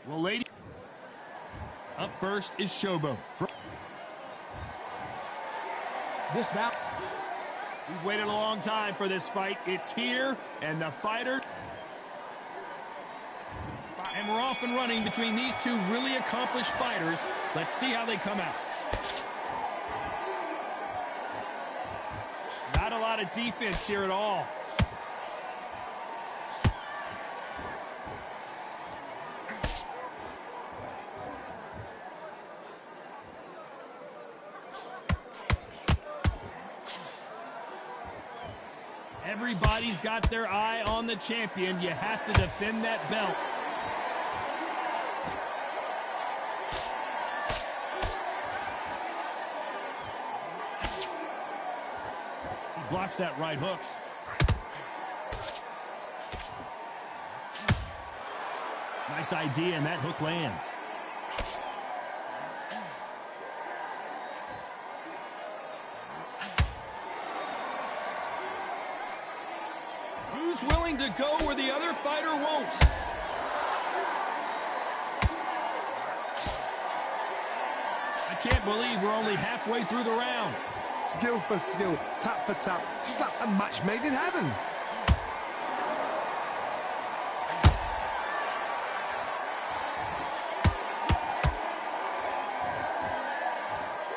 Well, lady, up first is Showboat. This bout. We've waited a long time for this fight. It's here, and the fighter. And we're off and running between these two really accomplished fighters. Let's see how they come out. Not a lot of defense here at all. Everybody's got their eye on the champion. You have to defend that belt. He blocks that right hook. Nice idea, and that hook lands. Who's willing to go where the other fighter won't? I can't believe we're only halfway through the round. Skill for skill, tap for tap, just like a match made in heaven.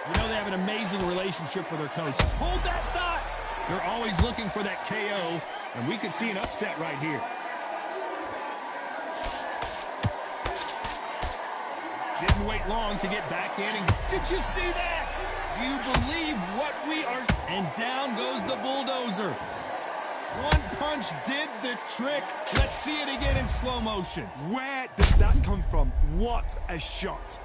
You know they have an amazing relationship with their coach. Hold that thought! They're always looking for that KO, and we could see an upset right here. Didn't wait long to get back in. And did you see that? Do you believe what we are? And down goes the bulldozer. One punch did the trick. Let's see it again in slow motion. Where did that come from? What a shot.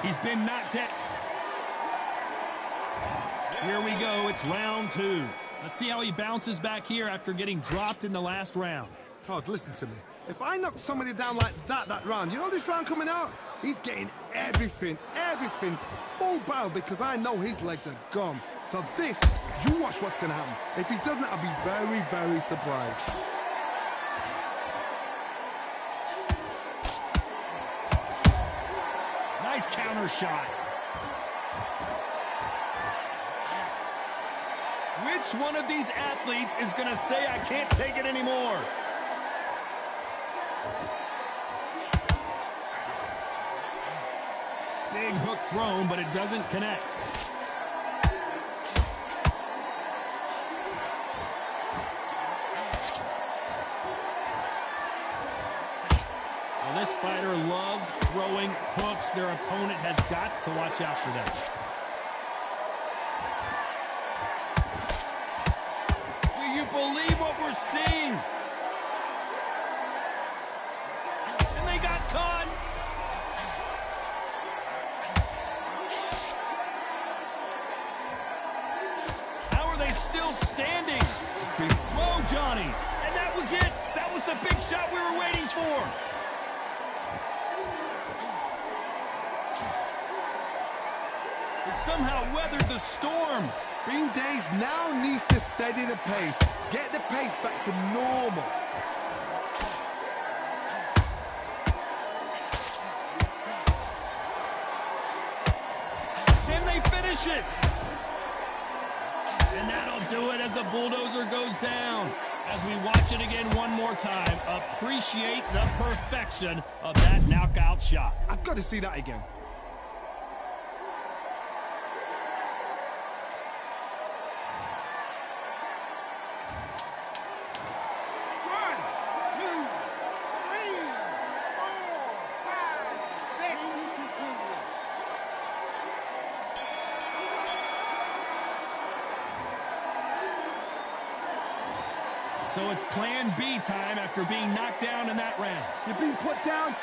He's been knocked out. Here we go. It's round two. Let's see how he bounces back here after getting dropped in the last round. Todd, listen to me. If I knock somebody down like that round, you know this round coming out? He's getting everything, full barrel, because I know his legs are gone. So this, you watch what's going to happen. If he doesn't, I'll be very, very surprised. Nice counter shot. Which one of these athletes is going to say, I can't take it anymore? Big hook thrown, but it doesn't connect. Well, this fighter loves throwing hooks. Their opponent has got to watch out for that. Do you believe what we're seeing? And they got caught. How are they still standing? Whoa, Johnny. And that was it. That was the big shot we were waiting for. Somehow weathered the storm. Green Days now needs to steady the pace. Get the pace back to normal. Can they finish it? And that'll do it as the bulldozer goes down. As we watch it again one more time, appreciate the perfection of that knockout shot. I've got to see that again. So it's plan B time after being knocked down in that round. You've been put down.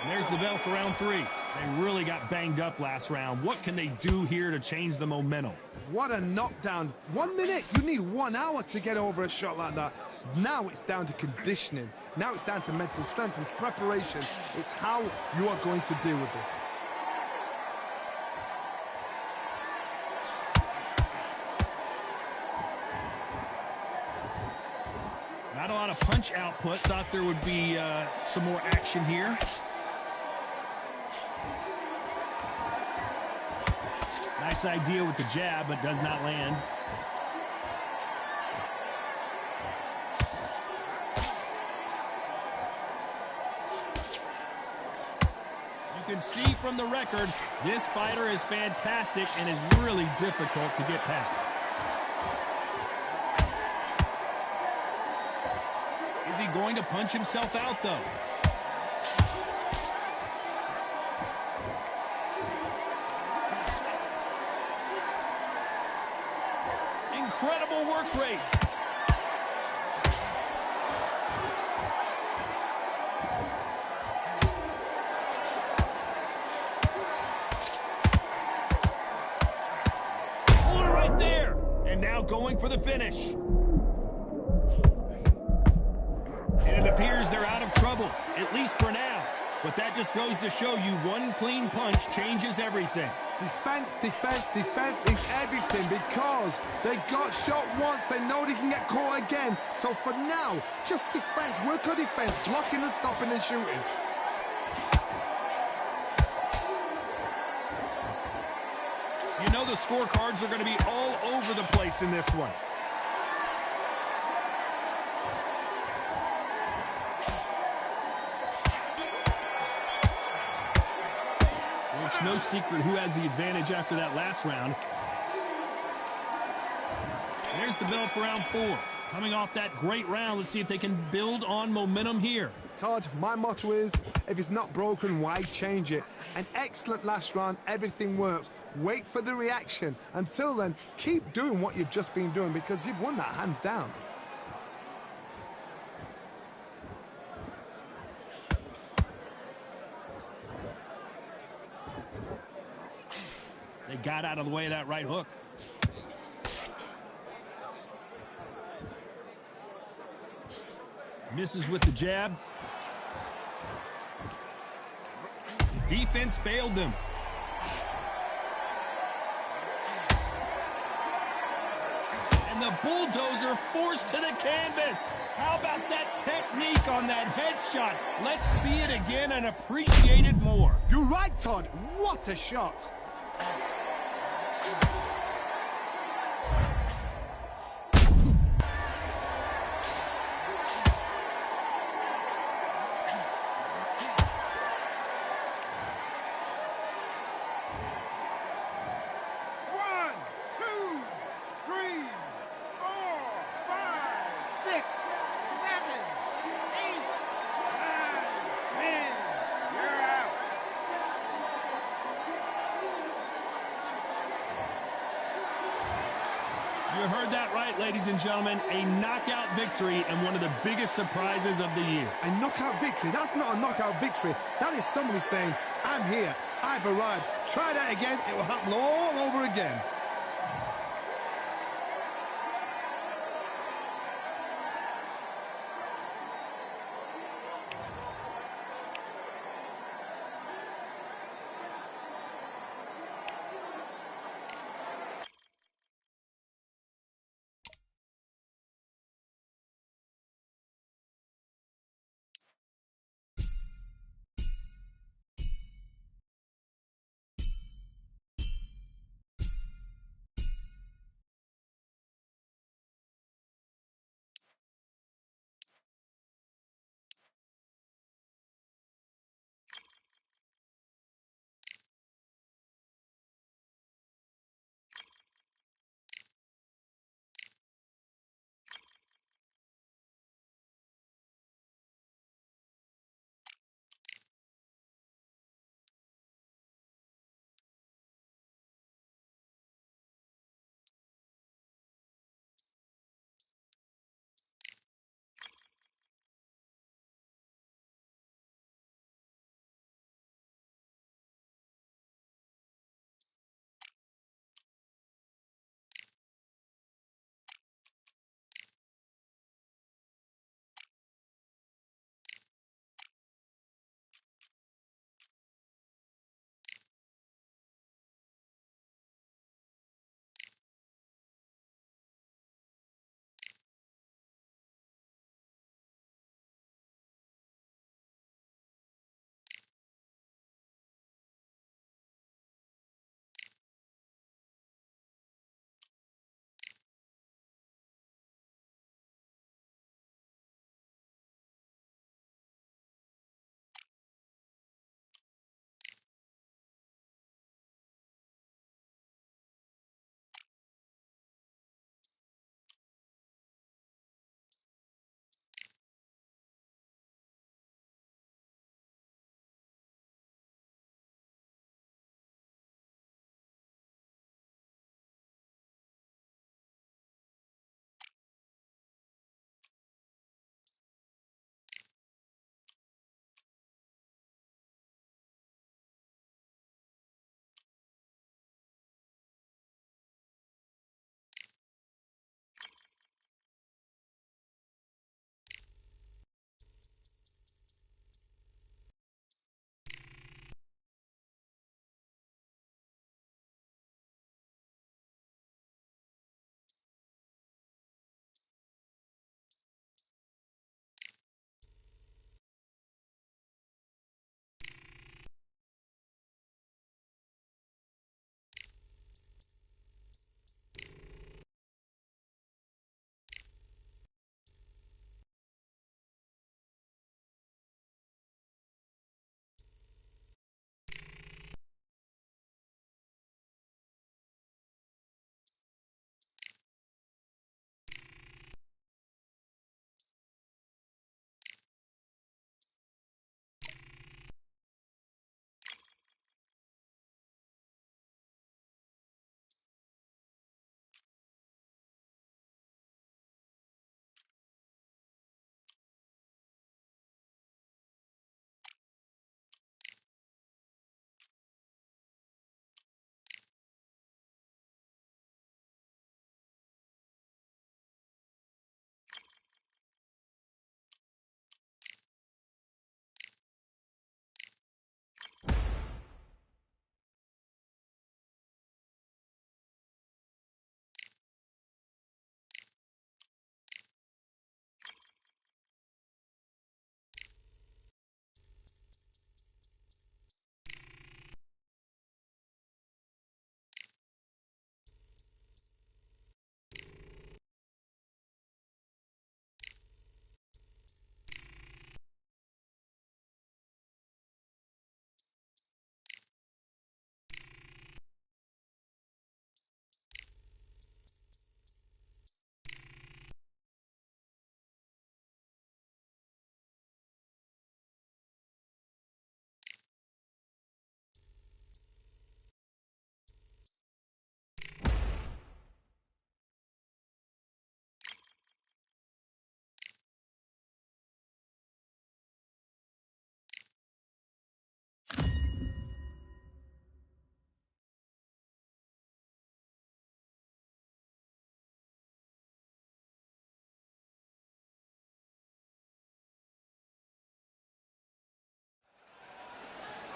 There's the bell for round 3. They really got banged up last round. What can they do here to change the momentum? What a knockdown. 1 minute, you need 1 hour to get over a shot like that. Now it's down to conditioning. Now it's down to mental strength and preparation. It's how you are going to deal with this. Not a lot of punch output. Thought there would be some more action here. Nice idea with the jab, but does not land. You can see from the record, this fighter is fantastic and is really difficult to get past. Is he going to punch himself out, though? Incredible work rate. Pulled it right there. And now going for the finish. And it appears they're out of trouble, at least for now. But that just goes to show you one clean punch changes everything. Defense, defense, defense is everything because they got shot once. They know they can get caught again. So for now, just defense. Work on defense, blocking and stopping and shooting. You know the scorecards are going to be all over the place in this one. It's no secret who has the advantage after that last round. There's the bell for round 4. Coming off that great round, let's see if they can build on momentum here. Todd, my motto is, if it's not broken, why change it? An excellent last round, everything works. Wait for the reaction. Until then, keep doing what you've just been doing because you've won that hands down. They got out of the way of that right hook. Misses with the jab. Defense failed them. And the bulldozer forced to the canvas. How about that technique on that headshot? Let's see it again and appreciate it more. You're right, Todd. What a shot. You heard that right, ladies and gentlemen. A knockout victory and one of the biggest surprises of the year. A knockout victory? That's not a knockout victory. That is somebody saying, I'm here, I've arrived. Try that again, it will happen all over again.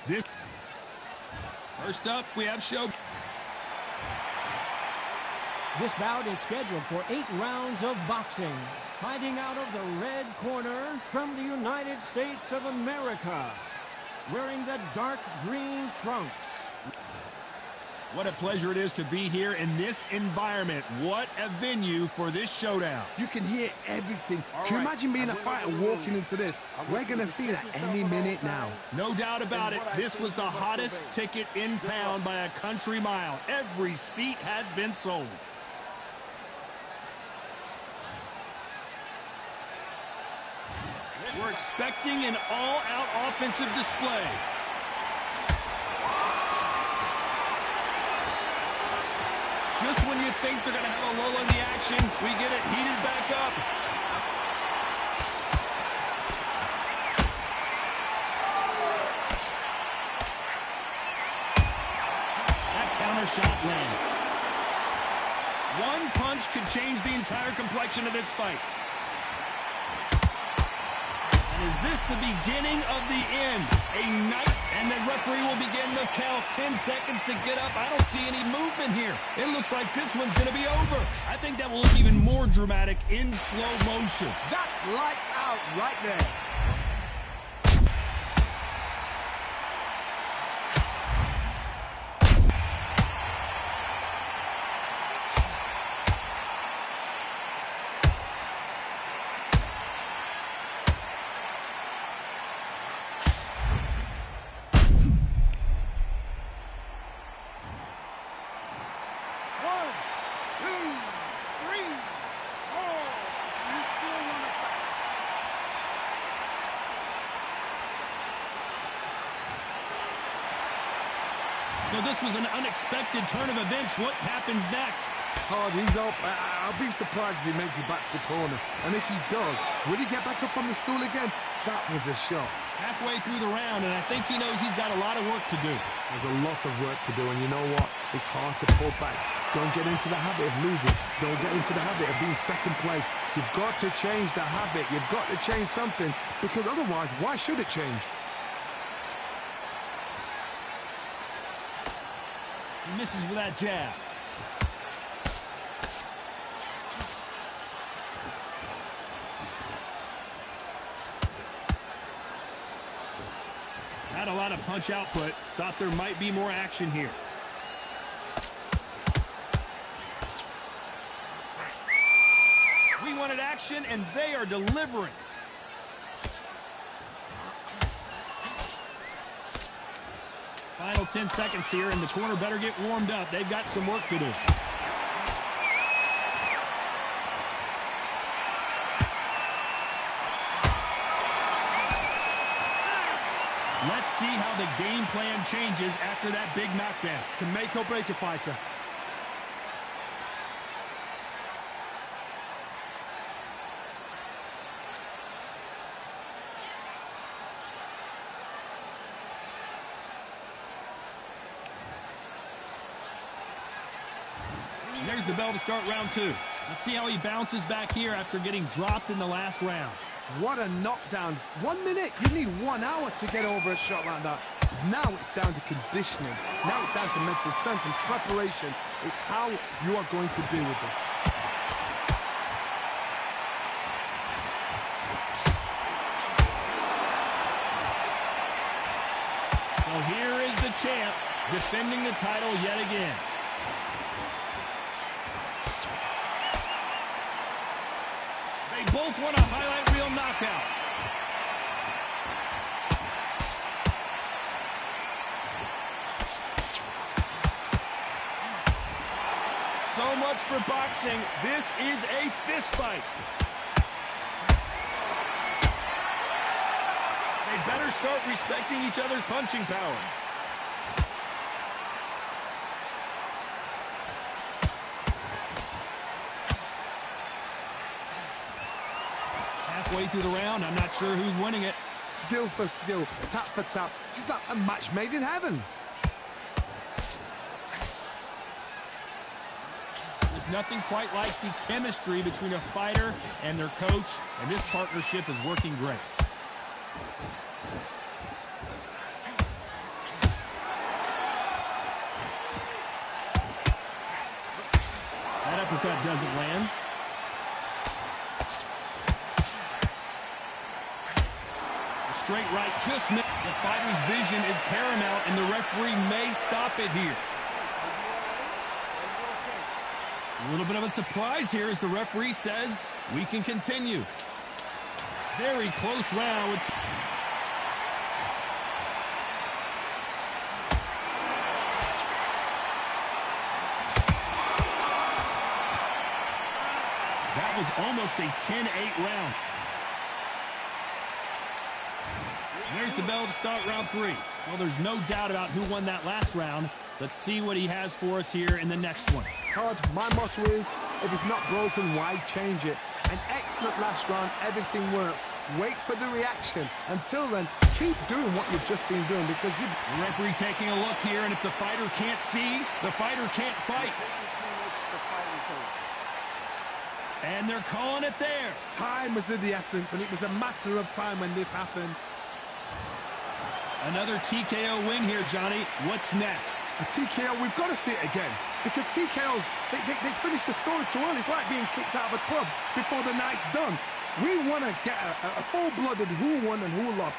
This first up, we have show. This bout is scheduled for 8 rounds of boxing. Fighting out of the red corner from the United States of America, wearing the dark green trunks. What a pleasure it is to be here in this environment. What a venue for this showdown. You can hear everything. Can you imagine being a fighter walking into this? We're going to see it at any minute now. No doubt about it. This was the hottest ticket in town by a country mile. Every seat has been sold. We're expecting an all-out offensive display. Just when you think they're going to have a lull in the action, we get it heated back up. That counter shot lands. One punch could change the entire complexion of this fight. Is this the beginning of the end? A night, and the referee will begin the count. 10 seconds to get up. I don't see any movement here. It looks like this one's going to be over. I think that will look even more dramatic in slow motion. That's lights out right there. So this was an unexpected turn of events. What happens next? Hard, he's up. I'll be surprised if he makes it back to the corner. And if he does, will he get back up from the stool again? That was a shot. Halfway through the round, and I think he knows he's got a lot of work to do. There's a lot of work to do, and you know what? It's hard to pull back. Don't get into the habit of losing. Don't get into the habit of being second place. You've got to change the habit. You've got to change something, because otherwise, why should it change? He misses with that jab. Not a lot of punch output. Thought there might be more action here. We wanted action, and they are delivering. Final 10 seconds here, and the corner better get warmed up. They've got some work to do. Let's see how the game plan changes after that big knockdown. Can make or break a fighter. There's the bell to start round 2. Let's see how he bounces back here after getting dropped in the last round. What a knockdown. 1 minute. You need 1 hour to get over a shot like that. Now it's down to conditioning. Now it's down to mental strength and preparation. It's how you are going to deal with this. So here is the champ defending the title yet again. They both want a highlight reel knockout. So much for boxing. This is a fist fight. They better start respecting each other's punching power. Halfway through the round, I'm not sure who's winning it. Skill for skill, tap for tap. She's like a match made in heaven. There's nothing quite like the chemistry between a fighter and their coach, and this partnership is working great. uppercut doesn't land. The straight right just missed. The fighter's vision is paramount, and the referee may stop it here. A little bit of a surprise here as the referee says we can continue. Very close round with that was almost a 10-8 round. There's the bell to start round 3. Well, there's no doubt about who won that last round. Let's see what he has for us here in the next one. Todd, my motto is, if it's not broken, why change it? An excellent last round, everything works. Wait for the reaction. Until then, keep doing what you've just been doing because you... The referee taking a look here, and if the fighter can't see, the fighter can't fight. And they're calling it there. Time was of the essence, and it was a matter of time when this happened. Another TKO win here, Johnny. What's next? A TKO, we've got to see it again. Because TKOs, they finish the story too early. It's like being kicked out of a club before the night's done. We want to get a full-blooded who won and who lost.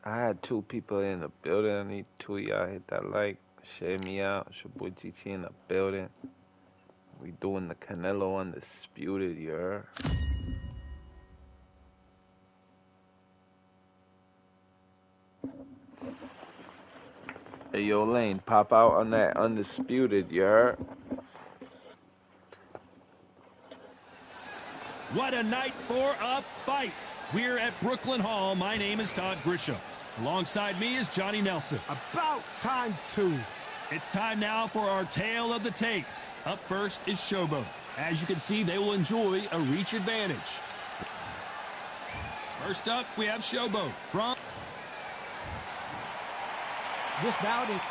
I had 2 people in the building. I need 2 of y'all hit that like, share me out. It's your boy GT in the building. We doing the Canelo Undisputed, you heard? Hey, yo, Lane, pop out on that Undisputed, you heard? What a night for a fight. We're at Brooklyn Hall. My name is Todd Grisham. Alongside me is Johnny Nelson. About time, too. It's time now for our tale of the tape. Up first is Showboat. As you can see, they will enjoy a reach advantage. First up, we have Showboat from... This bout is...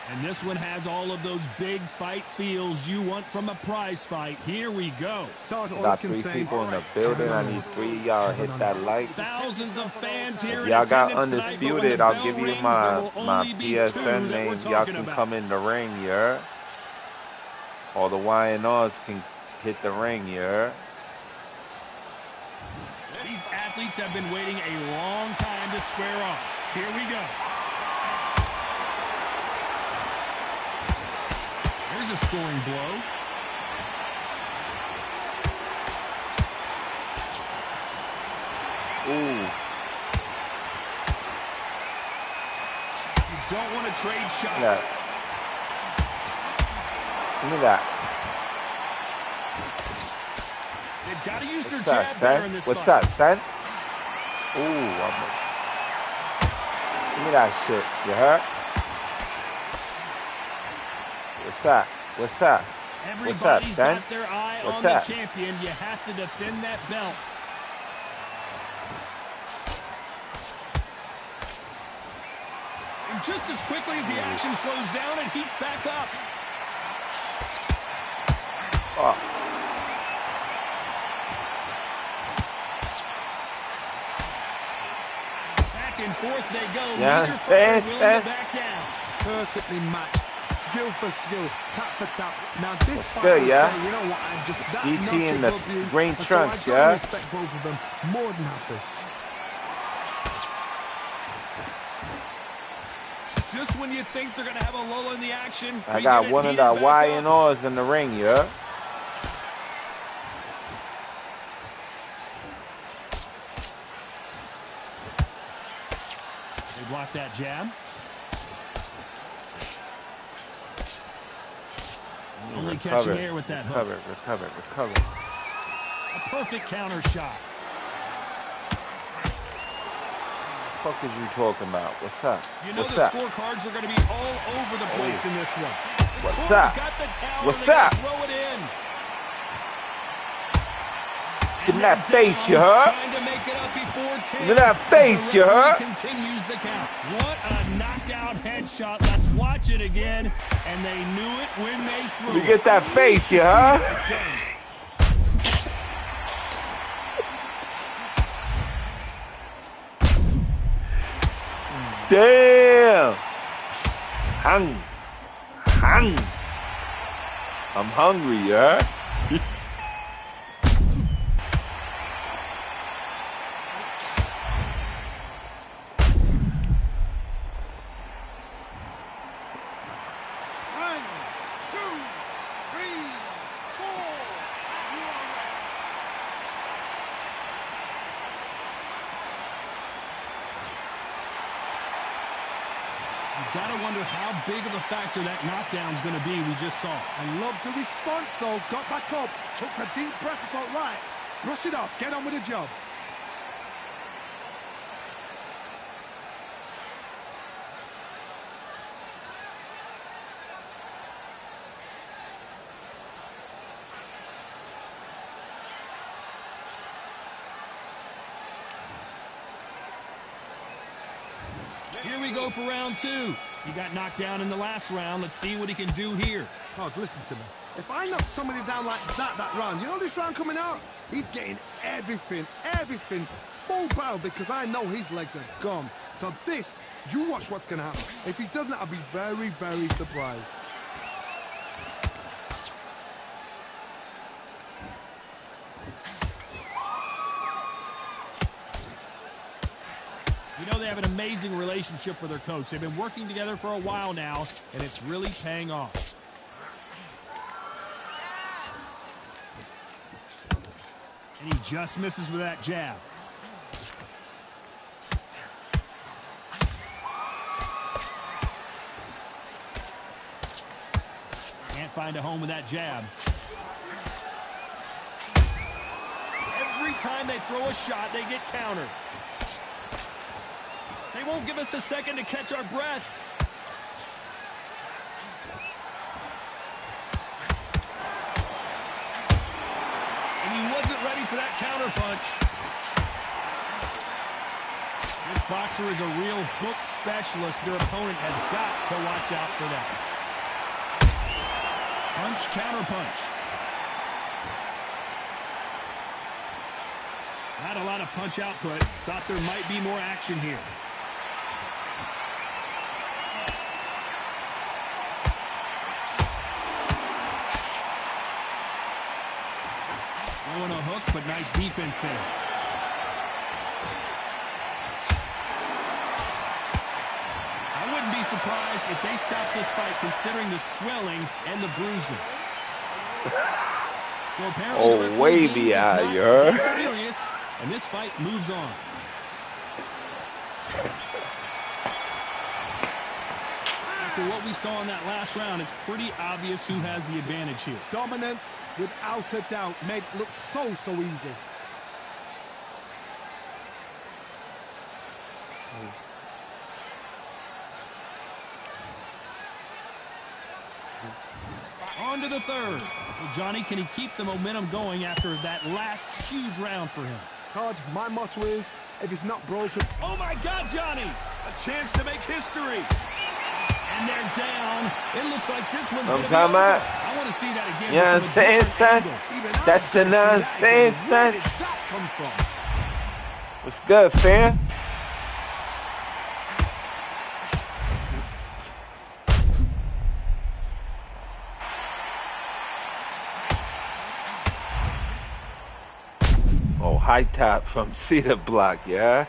And this one has all of those big fight feels you want from a prize fight. Here we go. Got 3 people in the building. I need 3 of y'all hit that like. Thousands of fans here. If y'all got Undisputed, I'll give you my PSN name. Y'all can come in the ring, you heard? All the Y&Rs can hit the ring, you heard? These athletes have been waiting a long time to square off. Here we go. Here's a scoring blow. Ooh. You don't want to trade shots. Yeah. Give me that. They've got to use their What's up, jab better in son? this What's fight. up, son? Ooh, give me that shit. You heard? What's up? What's up? Everybody's What's up, son? got their eye What's on the up? champion. You have to defend that belt. And just as quickly as the action slows down, it heats back up. Oh. Back and forth they go. Yeah, Neither fighter willing stand. to back down. Perfectly matched, skill for skill, tap for tap. Now this What's fight good, will yeah? say, you know what, I'm just that GT notch in the above you, green and trunks, so I yeah? respect both of them more than happy. Just when you think they're going to have a lull in the action, I we got get it one of heated the back Y up. and R's in the ring, yeah? They block that jab. Only catching air with that hook. Recover. A perfect counter shot. What the fuck is you talking about? What's up? You know What's the up? scorecards are going to be all over the place in this one. The What's corner's up? got the towel, What's they gotta up? throw it in. Give And me that they're face, down, you heard? trying to make it up before 10. Give me that as face, the you referee heard? Continues the count. What a knockout headshot. Let's watch it again. And they knew it when they threw You it. get that face, you heard? Again. Damn! Hung. I'm hungry, yeah? One, two, three, four. You are ready. You gotta wonder how big of a factor that knockdown's gonna be we just saw. I love the response, though. Got back up, took a deep breath, and thought, right, brush it off, get on with the job. Here we go for round two. He got knocked down in the last round. Let's see what he can do here. Todd, listen to me. If I knock somebody down like that round, you know this round coming out? He's getting everything, full battle, because I know his legs are gone. So this, you watch what's going to happen. If he doesn't, I'll be very, very surprised. You know they have an amazing relationship with their coach. They've been working together for a while now, and it's really paying off. And he just misses with that jab. Can't find a home with that jab. Every time they throw a shot, they get countered. They won't give us a second to catch our breath. And he wasn't ready for that counter punch. This boxer is a real hook specialist. Their opponent has got to watch out for that. Punch, counter punch. Not a lot of punch output. Thought there might be more action here. but nice defense there. I wouldn't be surprised if they stopped this fight considering the swelling and the bruising. So apparently the way referee be out, it's you not heard? that serious, and this fight moves on. After what we saw in that last round, it's pretty obvious who has the advantage here. Dominance, without a doubt, made it look so easy. On to the third. Well, Johnny, can he keep the momentum going after that last huge round for him? Todd, my motto is, if it's not broken... Oh, my God, Johnny! A chance to make history. And they're down. It looks like this one's going to be over. I want to see that again. You know what I'm saying, son? That's the what I'm saying, son. Where did that come from? What's good, fam? Oh, high top from Cedar Block, yeah?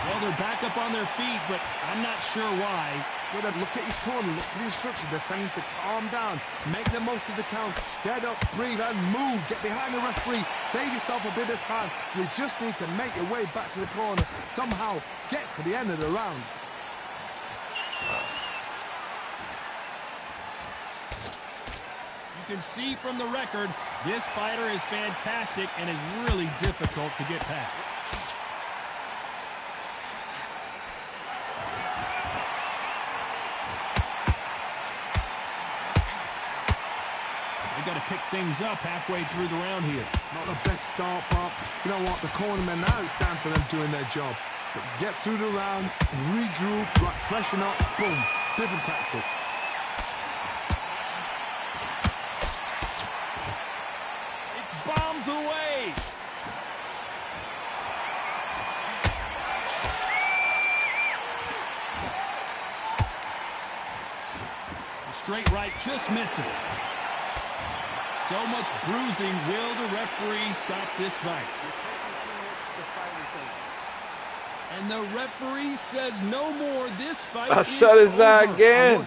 Well, they're back up on their feet, but I'm not sure why. Look at his corner, look at the instructions. They're telling him to calm down, make the most of the count, get up, breathe, and move. Get behind the referee, save yourself a bit of time. You just need to make your way back to the corner, somehow get to the end of the round. You can see from the record, this fighter is fantastic and is really difficult to get past. Got to pick things up halfway through the round here. Not the best start, but you know what? The cornermen, now it's time for them doing their job. But get through the round, regroup, right, freshen up, boom. Different tactics. It's bombs away. The straight right just misses. So much bruising. Will the referee stop this fight? And the referee says no more. This fight I is shut his eye over. again.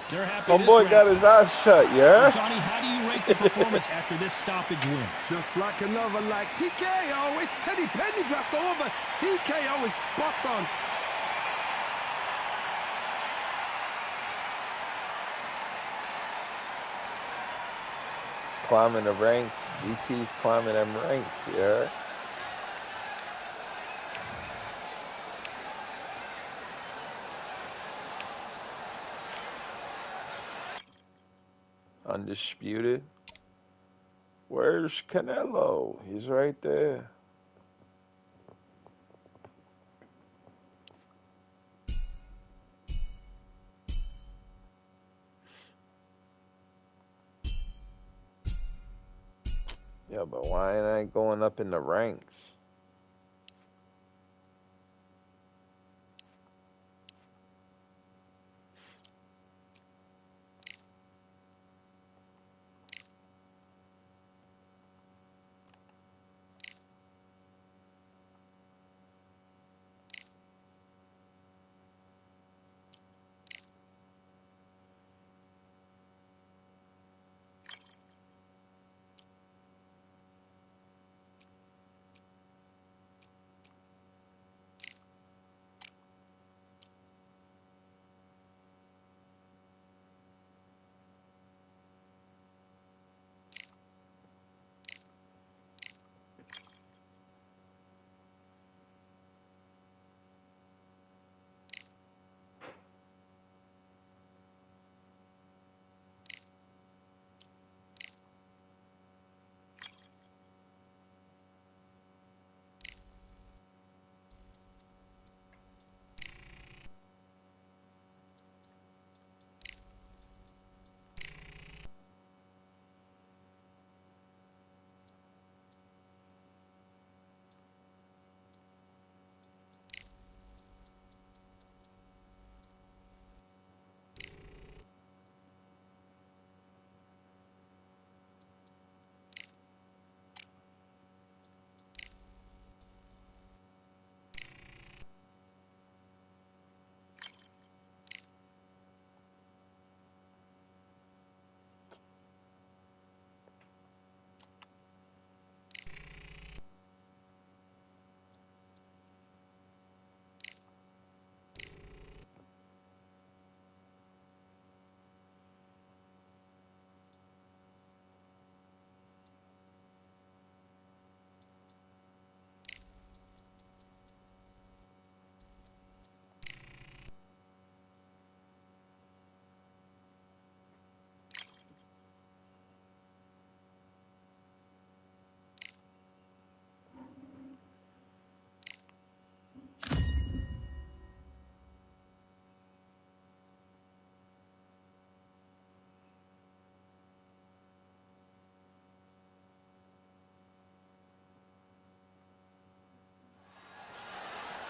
They're happy My this boy round. got his eyes shut, yeah? Johnny, how do you rate the performance after this stoppage win? Just like another, like TKO. It's Teddy Pendergrass all over. TKO is spot on. Climbing the ranks. GT's climbing them ranks, yeah? Undisputed. Where's Canelo? He's right there. Yeah, but why ain't I going up in the ranks?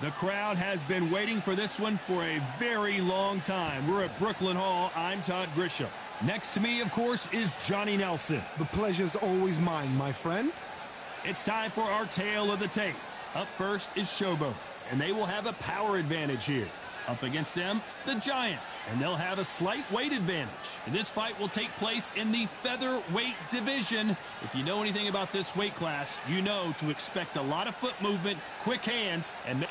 The crowd has been waiting for this one for a very long time. We're at Brooklyn Hall. I'm Todd Grisham. Next to me, of course, is Johnny Nelson. The pleasure's always mine, my friend. It's time for our tale of the tape. Up first is Showboat, and they will have a power advantage here. Up against them, the Giant, and they'll have a slight weight advantage. And this fight will take place in the featherweight division. If you know anything about this weight class, you know to expect a lot of foot movement, quick hands, and...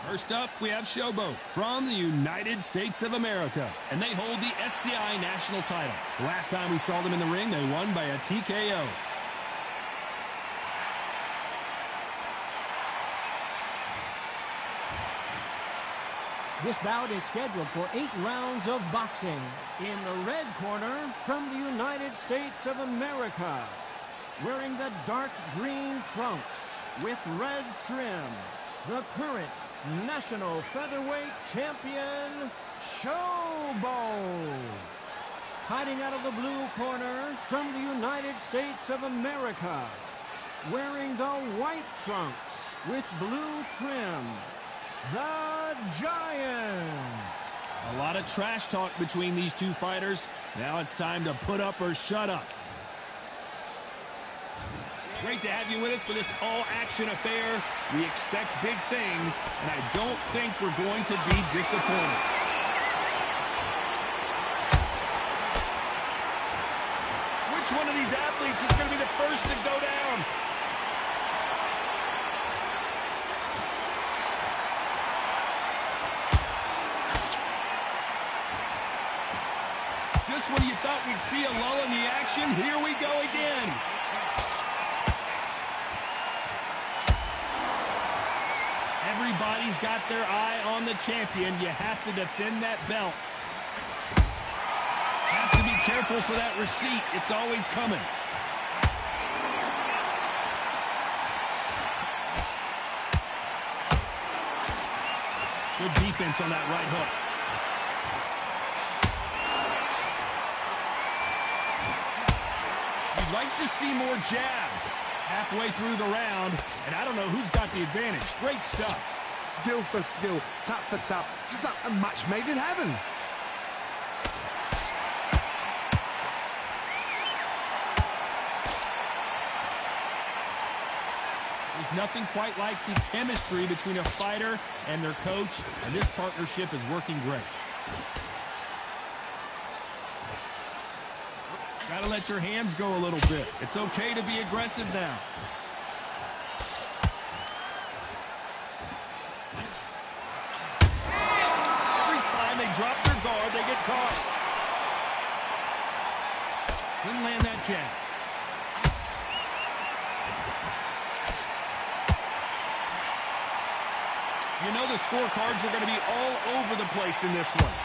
First up, we have Showboat from the United States of America, and they hold the SCI national title. The last time we saw them in the ring, they won by a TKO. This bout is scheduled for 8 rounds of boxing. In the red corner, from the United States of America, wearing the dark green trunks with red trim, the current national featherweight champion, Showboat. Fighting out of the blue corner, from the United States of America, wearing the white trunks with blue trim, the Giant. A lot of trash talk between these two fighters. Now it's time to put up or shut up. Great to have you with us for this all-action affair. We expect big things, and I don't think we're going to be disappointed. Which one of these athletes is going to be the first to go down? Just when you thought we'd see a lull in the action, here we go again. Everybody's got their eye on the champion. You have to defend that belt. Have to be careful for that receipt. It's always coming. Good defense on that right hook. You'd like to see more jabs halfway through the round, and I don't know who's got the advantage. Great stuff. Skill for skill, tap for tap, just like a match made in heaven. There's nothing quite like the chemistry between a fighter and their coach, and this partnership is working great. Gotta let your hands go a little bit. It's okay to be aggressive now. Every time they drop their guard, they get caught. Couldn't land that jab. You know the scorecards are going to be all over the place in this one.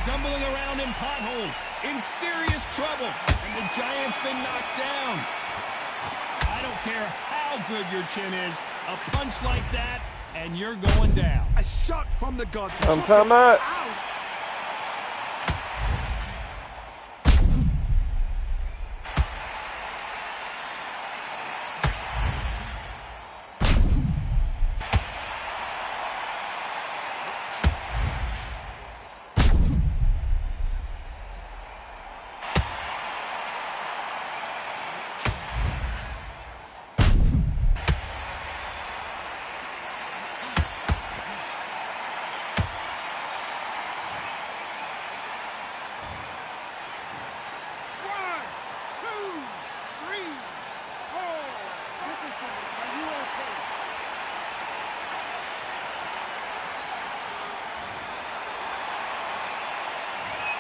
Stumbling around in potholes, in serious trouble, and the Giant's been knocked down. I don't care how good your chin is, a punch like that, and you're going down. A shot from the gods. I'm talking about.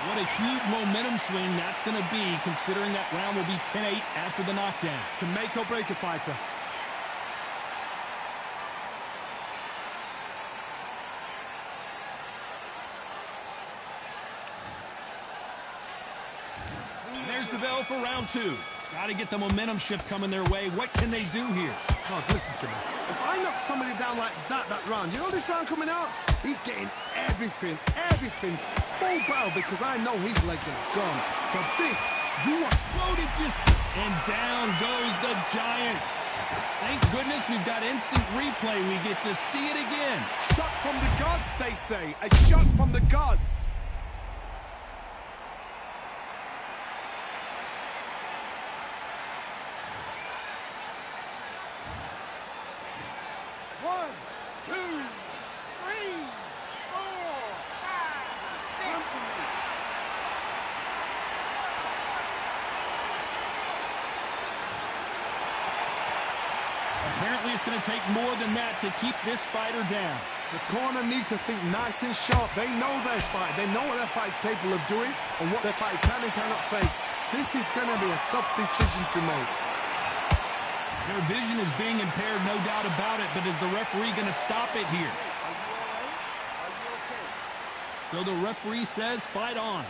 What a huge momentum swing that's going to be, considering that round will be 10-8 after the knockdown. Can make or break a fighter. There's the bell for round 2. Got to get the momentum shift coming their way. What can they do here? God, listen to me. If I knock somebody down like that round, you know this round coming out? He's getting everything, full barrel, because I know his legs are gone. So this, you want... Whoa, did you see? And down goes the Giant. Thank goodness we've got instant replay. We get to see it again. Shot from the gods, they say. A shot from the gods. One, two, three, four, five, six. Apparently it's going to take more than that to keep this fighter down. The corner need to think nice and sharp. They know their fight. They know what their fight's capable of doing and what their fight can and cannot take. This is going to be a tough decision to make. Their vision is being impaired, no doubt about it, but is the referee going to stop it here? So the referee says fight on.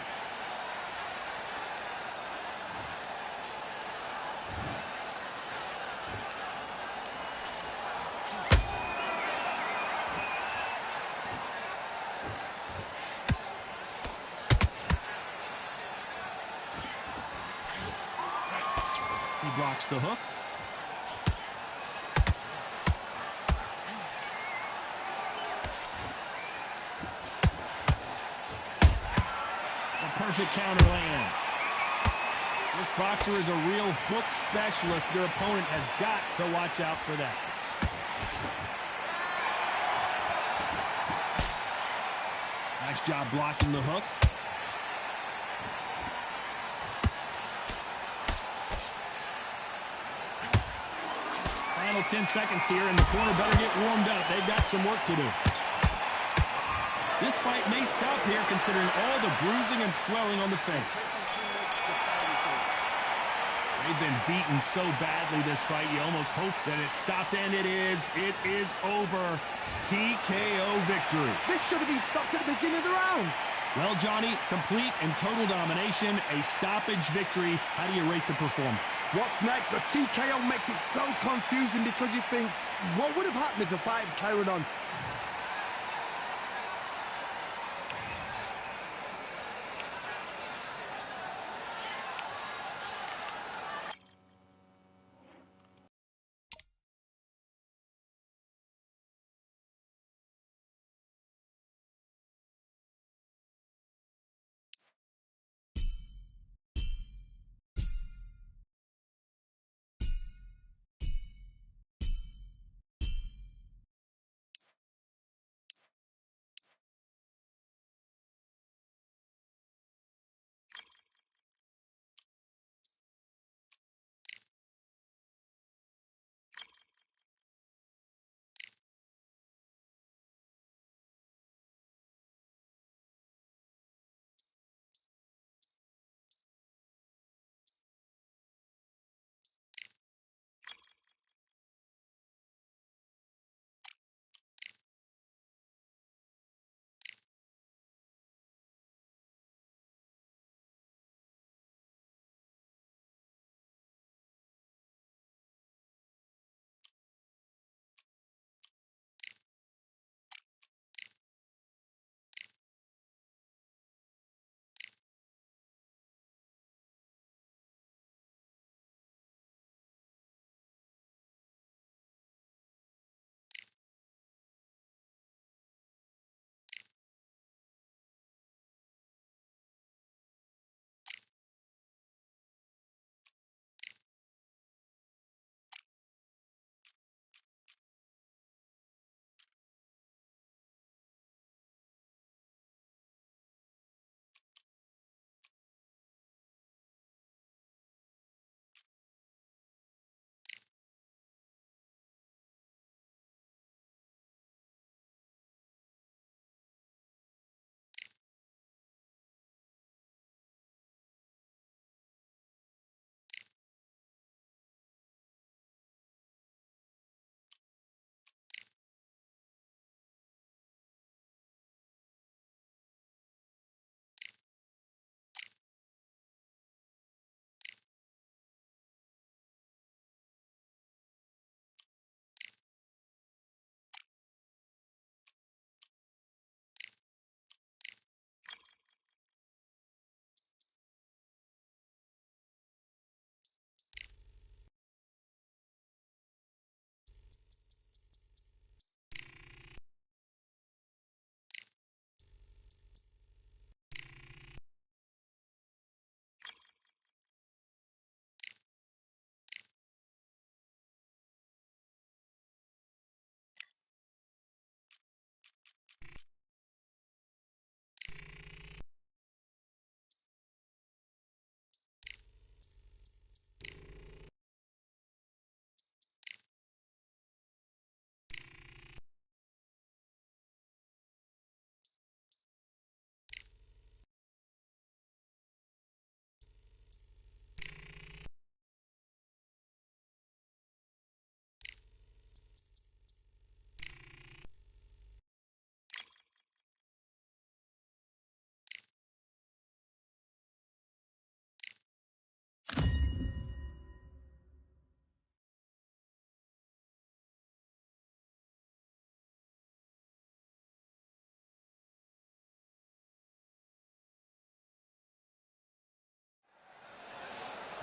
He blocks the hook. A perfect counter lands. This boxer is a real hook specialist. Their opponent has got to watch out for that. Nice job blocking the hook. Final 10 seconds here, and the corner better get warmed up. They've got some work to do. This fight may stop here considering all the bruising and swelling on the face. They've been beaten so badly this fight, you almost hope that it stopped, and it is. It is over. TKO victory. This should have been stopped at the beginning of the round. Well, Johnny, complete and total domination, a stoppage victory. How do you rate the performance? What's next? A TKO makes it so confusing because you think, what would have happened if the fight had carried on?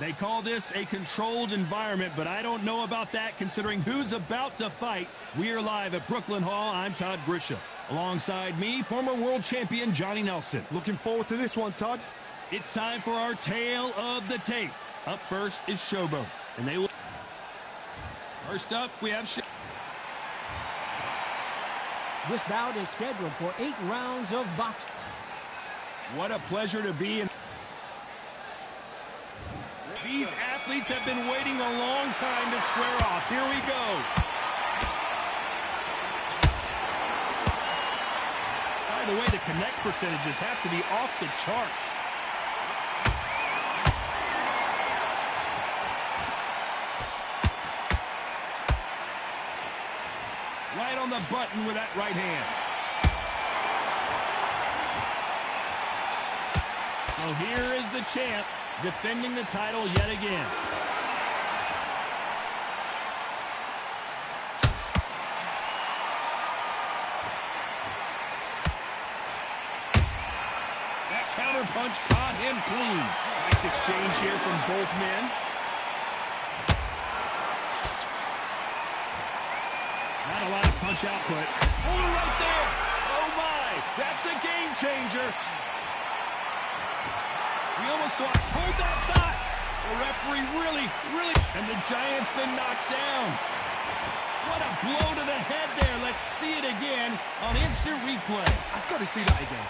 They call this a controlled environment, but I don't know about that considering who's about to fight. We are live at Brooklyn Hall. I'm Todd Grisham. Alongside me, former world champion Johnny Nelson. Looking forward to this one, Todd. It's time for our tale of the tape. Up first is Showboat, and they will... First up, we have This bout is scheduled for 8 rounds of boxing. What a pleasure to be in. These athletes have been waiting a long time to square off. Here we go. By the way, the connect percentages have to be off the charts. Right on the button with that right hand. So here is the champ, defending the title yet again. That counter punch caught him clean. Nice exchange here from both men. Not a lot of punch output. Oh, right there. Oh, my. That's a game changer. We almost saw it. Hold that thought. The referee really... And the Giant's been knocked down. What a blow to the head there. Let's see it again on instant replay. I've got to see that again.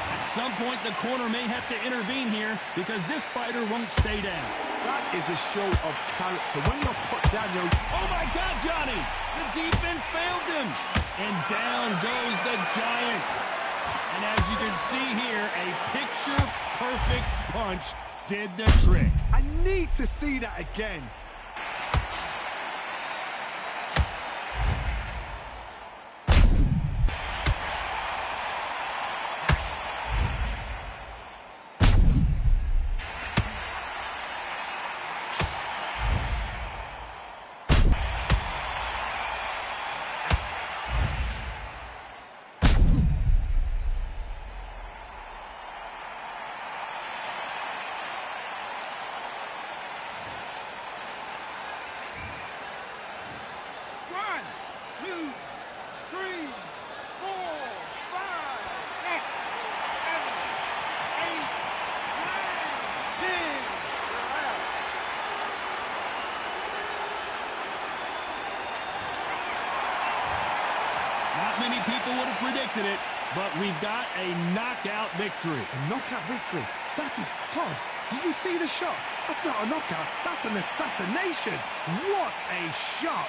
At some point, the corner may have to intervene here because this fighter won't stay down. That is a show of character. When you're put down, you're... Oh, my God, Johnny! The defense failed him. And down goes the Giant. And as you can see here, a picture-perfect punch did the trick. I need to see that again. Many people would have predicted it, but we've got a knockout victory. A knockout victory? That is... Todd, did you see the shot? That's not a knockout. That's an assassination. What a shot.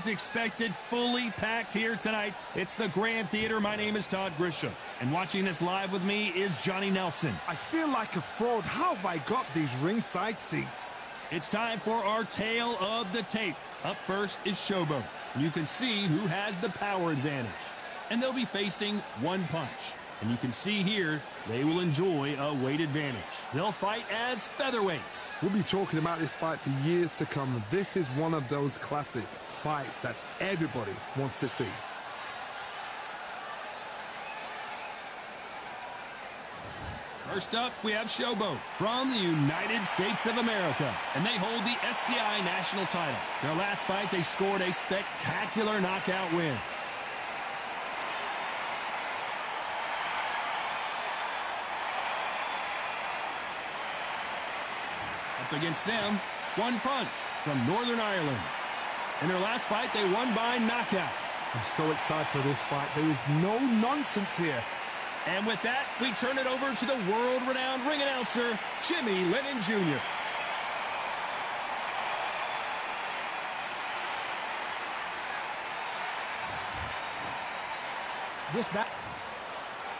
As expected, fully packed here tonight. It's the Grand Theater. My name is Todd Grisham. And watching this live with me is Johnny Nelson. I feel like a fraud. How have I got these ringside seats? It's time for our tale of the tape. Up first is Showboat. You can see who has the power advantage. And they'll be facing one punch. And you can see here, they will enjoy a weight advantage. They'll fight as featherweights. We'll be talking about this fight for years to come. This is one of those classic fights that everybody wants to see. First up, we have Showboat from the United States of America, and they hold the SCI national title. Their last fight, they scored a spectacular knockout win. Up against them, one punch from Northern Ireland. In their last fight, they won by knockout. I'm so excited for this fight. There is no nonsense here. And with that, we turn it over to the world-renowned ring announcer, Jimmy Lennon Jr.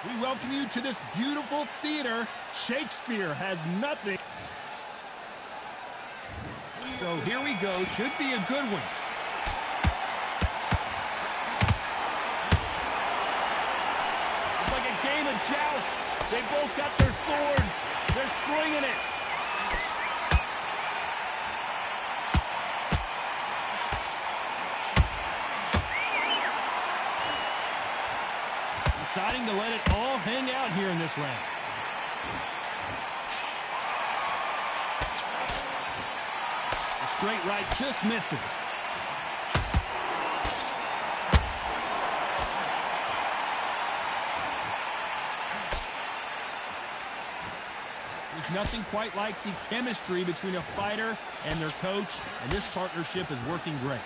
We welcome you to this beautiful theater. Shakespeare has nothing. So here we go. Should be a good one. Game of joust. They both got their swords. They're slinging it. Deciding to let it all hang out here in this round. The straight right just misses. There's nothing quite like the chemistry between a fighter and their coach, and this partnership is working great.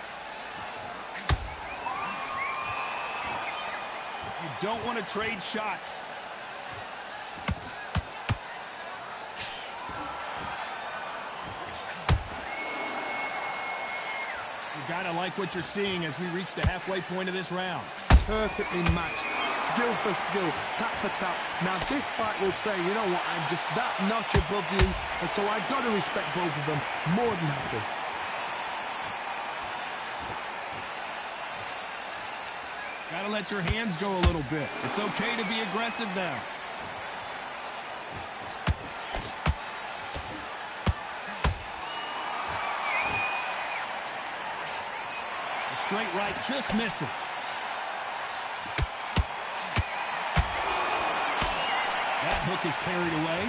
You don't want to trade shots. You gotta like what you're seeing as we reach the halfway point of this round. Perfectly matched. Skill for skill, tap for tap. Now this fight will say, you know what, I'm just that notch above you, and so I've got to respect both of them more than happy. Gotta let your hands go a little bit. It's okay to be aggressive now. The straight right just misses. That hook is parried away.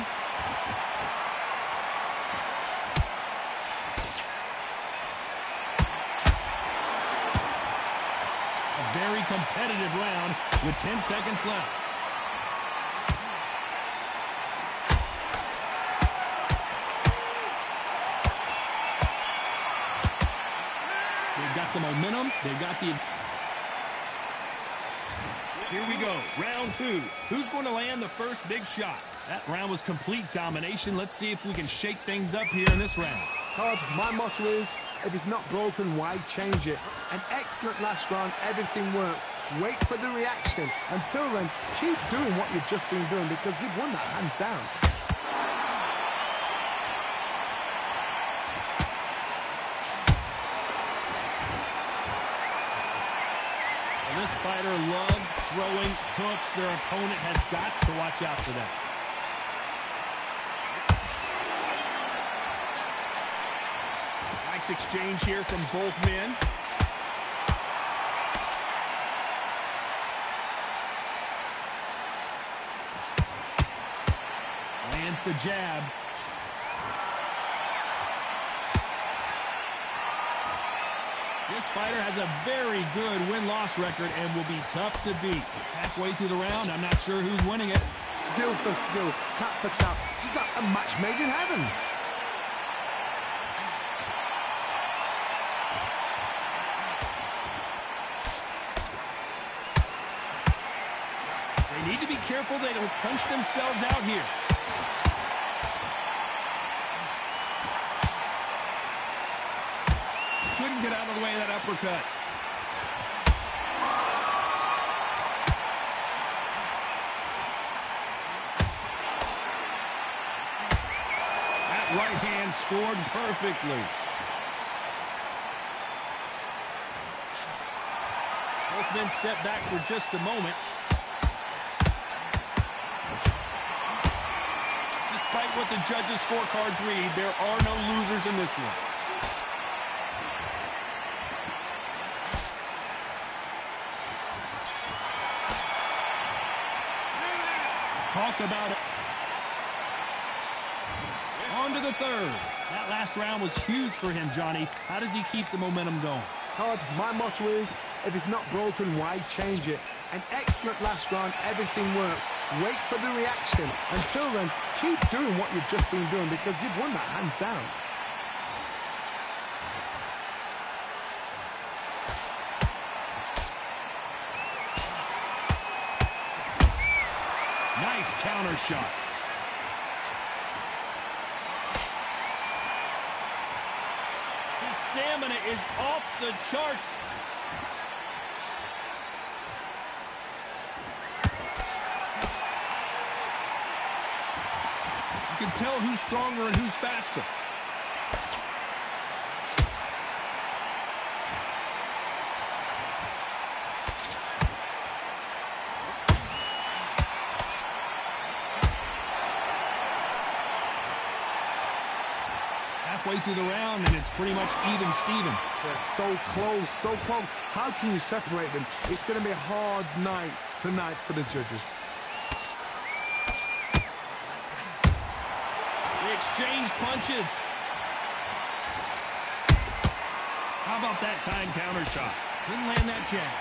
A very competitive round with 10 seconds left. They've got the momentum. They've got the... Here we go, round two. Who's going to land the first big shot? That round was complete domination. Let's see if we can shake things up here in this round. Todd, my motto is, if it's not broken, why change it? An excellent last round, everything works. Wait for the reaction. Until then, keep doing what you've just been doing because you've won that hands down. This fighter loves throwing hooks. Their opponent has got to watch out for that. Nice exchange here from both men. Lands the jab. This fighter has a very good win-loss record and will be tough to beat. Halfway through the round, I'm not sure who's winning it. Skill for skill, tap for tap. Just like a match made in heaven. They need to be careful they don't punch themselves out here. Couldn't get out of the way of that uppercut. right hand scored perfectly. Both men step back for just a moment. Despite what the judges' scorecards read, there are no losers in this one. Talk about it. On to the third. That last round was huge for him, Johnny. How does he keep the momentum going? Todd, my motto is, if it's not broken, why change it? An excellent last round, everything works. Wait for the reaction. Until then, keep doing what you've just been doing because you've won that hands down. Nice counter shot. His stamina is off the charts. You can tell who's stronger and who's faster. Halfway through the round, and it's pretty much even Steven. They're so close, so close. How can you separate them? It's going to be a hard night tonight for the judges. They exchange punches. How about that time counter shot? Didn't land that jab.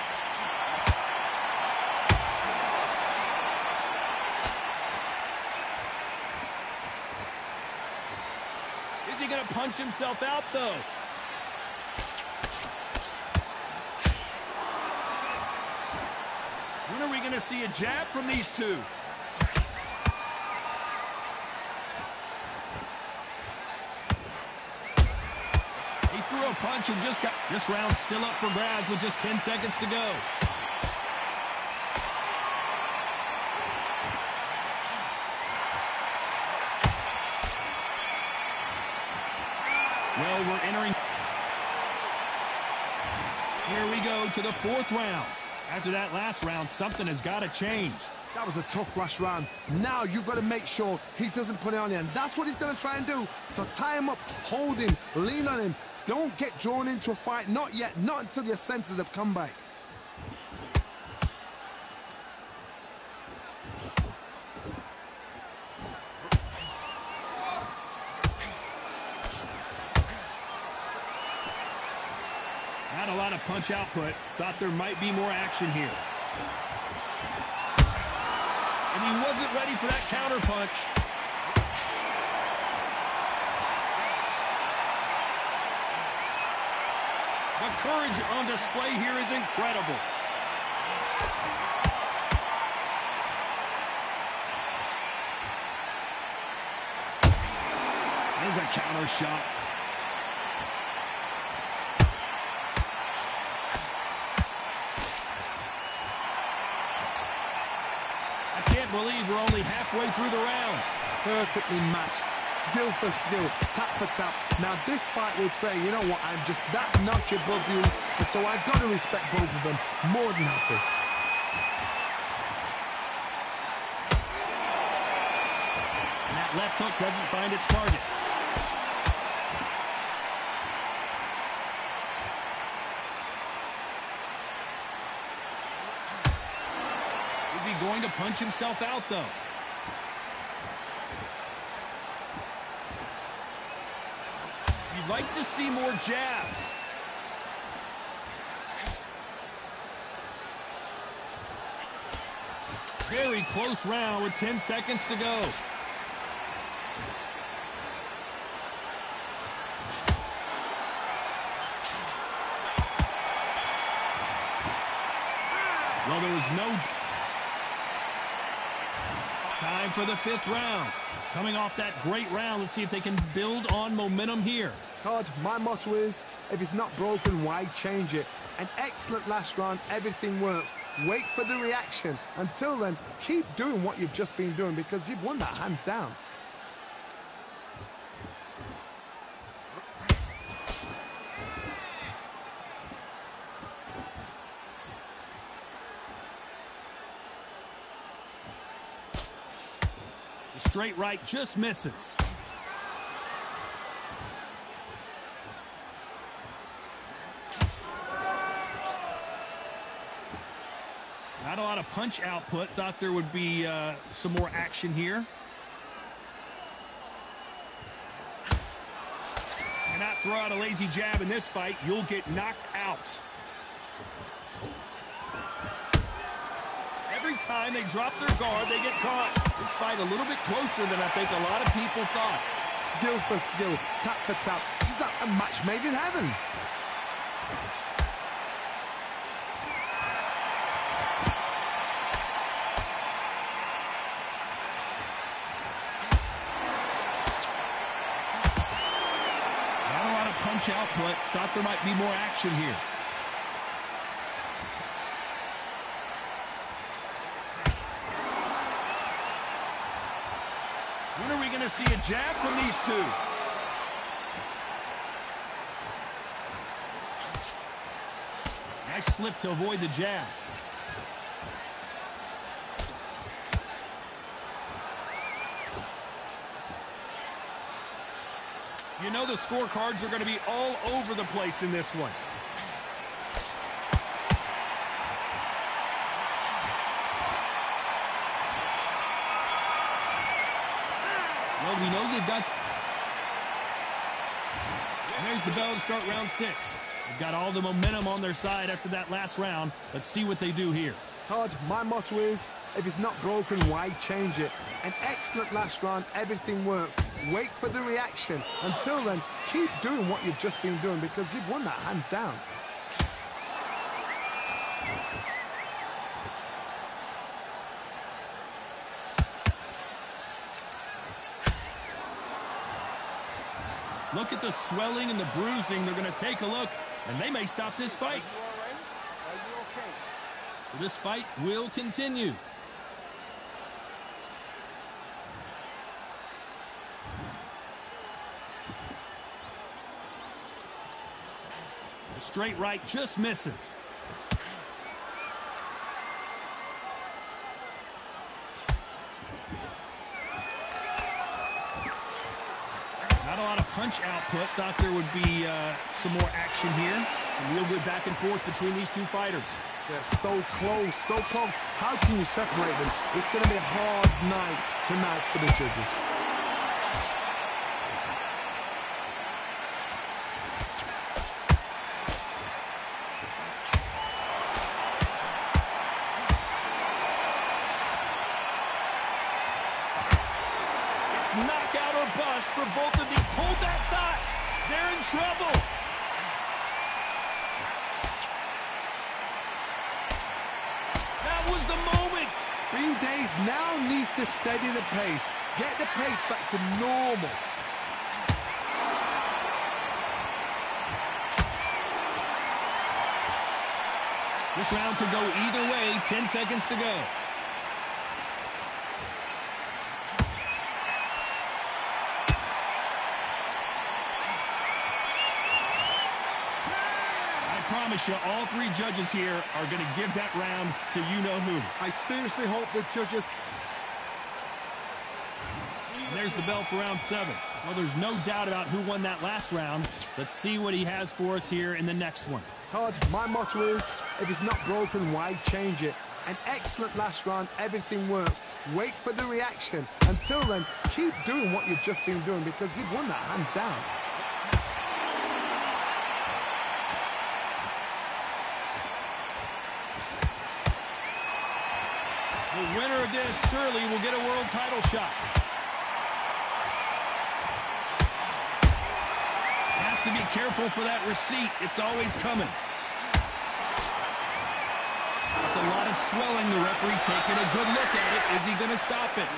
Is he going to punch himself out, though? When are we going to see a jab from these two? He threw a punch and just got... This round's still up for grabs with just 10 seconds to go. Well, we're entering... Here we go to the fourth round. After that last round, something has got to change. That was a tough last round. Now you've got to make sure he doesn't put it on you, and that's what he's going to try and do. So tie him up, hold him, lean on him. Don't get drawn into a fight. Not yet. Not until your senses have come back. Not a lot of punch output. Thought there might be more action here. And he wasn't ready for that counter punch. The courage on display here is incredible. There's a counter shot. I can't believe we're only halfway through the round. Perfectly matched. Skill for skill, tap for tap. Now this fight will say, you know what, I'm just that notch above you, and so I've got to respect both of them. More than happy. And that left hook doesn't find its target. Is he going to punch himself out, though? You'd like to see more jabs. Very close round with 10 seconds to go. Well, there was no... Time for the fifth round. Coming off that great round, let's see if they can build on momentum here. Todd, my motto is, if it's not broken, why change it? An excellent last round, everything works. Wait for the reaction. Until then, keep doing what you've just been doing because you've won that hands down. The straight right just misses. Not a lot of punch output. Thought there would be some more action here. Cannot throw out a lazy jab in this fight. You'll get knocked out. Every time they drop their guard, they get caught. This fight a little bit closer than I think a lot of people thought. Skill for skill, tap for tap. Just like a match made in heaven. Output. Thought there might be more action here. When are we going to see a jab from these two? Nice slip to avoid the jab. You know the scorecards are going to be all over the place in this one. Well, we know they've got... And there's the bell to start round 6. They've got all the momentum on their side after that last round. Let's see what they do here. Todd, my motto is, if it's not broken, why change it? An excellent last round, everything works. Wait for the reaction. Until then, keep doing what you've just been doing because you've won that hands down. Look at the swelling and the bruising. They're going to take a look, and they may stop this fight. So this fight will continue. The straight right just misses. Not a lot of punch output. Thought there would be some more action here. Some real good back and forth between these two fighters. They're so close, so close. How can you separate them? It's going to be a hard night tonight for the judges. It's knockout or bust for both of these. Hold that thought. They're in trouble. Was the moment. Green Days now needs to steady the pace. Get the pace back to normal. This round could go either way. 10 seconds to go. I promise you, all three judges here are going to give that round to you-know-who. I seriously hope the judges... And there's the bell for round 7. Well, there's no doubt about who won that last round. Let's see what he has for us here in the next one. Todd, my motto is, if it's not broken, why change it? An excellent last round, everything works. Wait for the reaction. Until then, keep doing what you've just been doing because you've won that hands down. The winner of this surely will get a world title shot. Has to be careful for that receipt. It's always coming. That's a lot of swelling. The referee taking a good look at it. Is he going to stop it?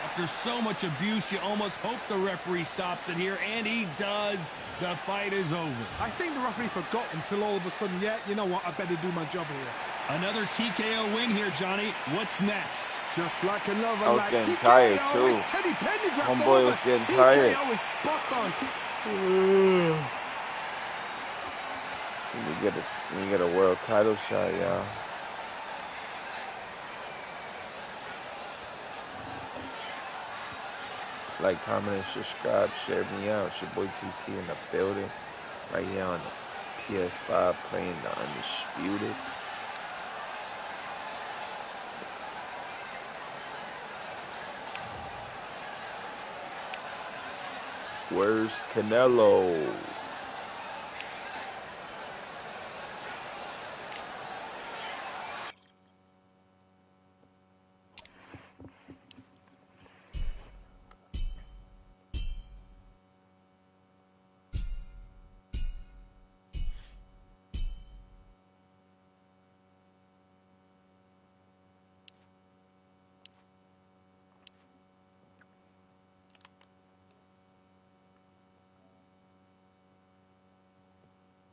After so much abuse, you almost hope the referee stops it here, and he does. The fight is over. I think the referee forgot until all of a sudden, yeah, you know what, I better do my job here. Another TKO win here, Johnny. What's next? Just like another, I was like getting TKO tired, too. is Teddy Pendergrass Homeboy over. was getting TKO tired. is spot on. You get a world title shot, y'all. Like, comment, and subscribe. Share me out. It's your boy GT in the building. Right here on the PS5 playing the Undisputed. Where's Canelo?